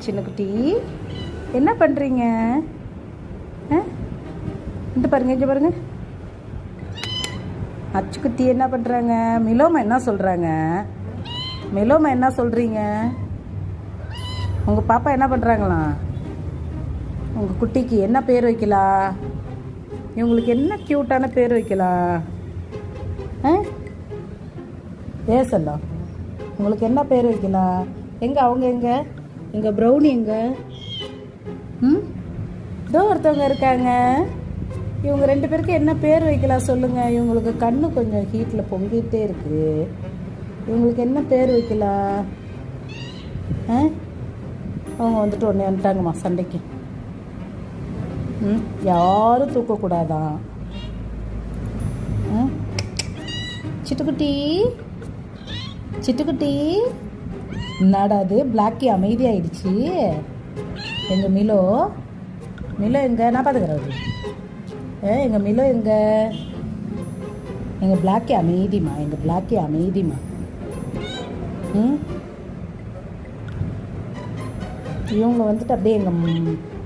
சின்னக்குட்டி என்ன பண்ணுறீங்க? இந்த பாருங்க, இங்கே பாருங்க. அச்சுக்குட்டி என்ன பண்ணுறாங்க? மிலோமா என்ன சொல்கிறாங்க? மிலோமா என்ன சொல்கிறீங்க? உங்கள் பாப்பா என்ன பண்ணுறாங்களாம்? உங்கள் குட்டிக்கு என்ன பேர் வைக்கலாம்? இவங்களுக்கு என்ன க்யூட்டான பேர் வைக்கலாம்? ஏசல்லாம் உங்களுக்கு என்ன பேர் வைக்கலாம்? எங்கே அவங்க எங்கே? எங்கள் ப்ரௌனி எங்கே? இதோ ஒருத்தவங்க இருக்காங்க. இவங்க 2 பேருக்கு என்ன பேர் வைக்கலாம் சொல்லுங்கள். இவங்களுக்கு கண்ணு கொஞ்சம் ஹீட்டில் பொங்கிட்டே இருக்குது. இவங்களுக்கு என்ன பேர் வைக்கலாம்? அவங்க வந்துட்டு உடனே வந்துட்டாங்கம்மா சண்டைக்கு. யாரும் தூக்கக்கூடாதான். சிட்டுக்குட்டி சிட்டுக்குட்டி என்னடாது பிளாக்கி அமைதியாயிடுச்சு. எங்கள் மிலோ எங்கே? நான் பார்த்துக்கிறேன். எங்கள் மிலோ எங்கே? எங்கள் பிளாக்கி அமைதிமா, எங்கள் பிளாக்கி அமைதிமா. இவங்க வந்துட்டு அப்படியே எங்கள்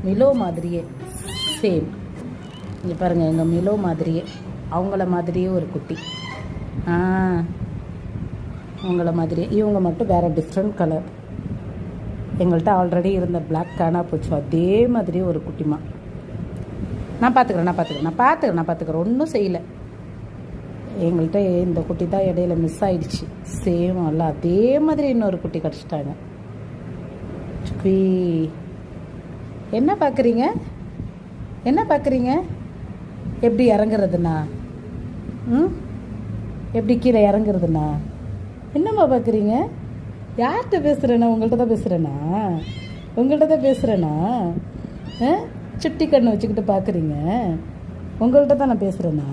மிலோ மாதிரியே சேம். இங்கே பாருங்கள், எங்கள் மிலோ மாதிரியே அவங்கள மாதிரியே ஒரு குட்டி. அவங்கள மாதிரியே. இவங்க மட்டும் வேறு டிஃப்ரெண்ட் கலர். எங்கள்கிட்ட ஆல்ரெடி இருந்த பிளாக் காணா போச்சு. அதே மாதிரியே ஒரு குட்டிமா. நான் பார்த்துக்கிறேன். ஒன்றும் செய்யலை. எங்கள்கிட்ட இந்த குட்டி தான் இடையில மிஸ் ஆயிடுச்சு. சேம் அல்ல, அதே மாதிரி இன்னொரு குட்டி கிடச்சிட்டாங்க. என்ன பார்க்குறீங்க? எப்படி இறங்குறதுண்ணா? எப்படி கீழே இறங்குறதுண்ணா? என்னம்மா பார்க்குறீங்க? யார்கிட்ட பேசுகிறேண்ணா? உங்கள்கிட்ட தான் பேசுகிறேண்ணா. சுட்டி கண்ணை வச்சுக்கிட்டு பார்க்குறீங்க. உங்கள்கிட்ட தான் நான் பேசுகிறேண்ணா.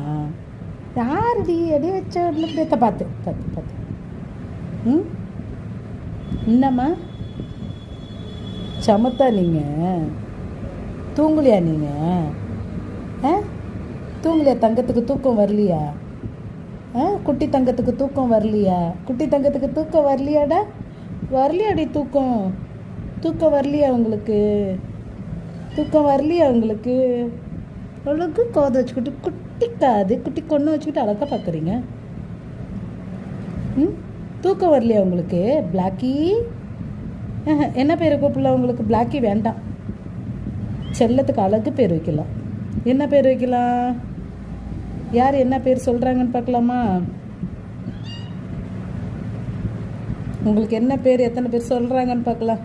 யாருடி அடி வச்ச பார்த்து என்னம்மா சமத்தா நீங்கள்? தூங்கலையா நீங்கள்? தூங்கலையா? தங்கத்துக்கு தூக்கம் வரலையா? குட்டி தங்கத்துக்கு தூக்கம் வரலையா? குட்டி தங்கத்துக்கு தூக்கம் வரலையாடா? வரலையாடி தூக்கம்? தூக்கம் வரலையா உங்களுக்கு? தூக்கம் வரலையா உங்களுக்கு? அழகு காது வச்சுக்கிட்டு குட்டி காது குட்டி கொண்டு வச்சுக்கிட்டு அழகாக பார்க்குறீங்க. தூக்கம் வரலையா உங்களுக்கு? பிளாக்கி என்ன பேர் கூப்பிடலாம் உங்களுக்கு? பிளாக்கி வேண்டாம். செல்லத்துக்கு அழகு பேர் வைக்கலாம். என்ன பேர் வைக்கலாம்? யார் என்ன பேர் சொல்கிறாங்கன்னு பார்க்கலாமா? உங்களுக்கு என்ன பேர், எத்தனை பேர் சொல்கிறாங்கன்னு பார்க்கலாம்.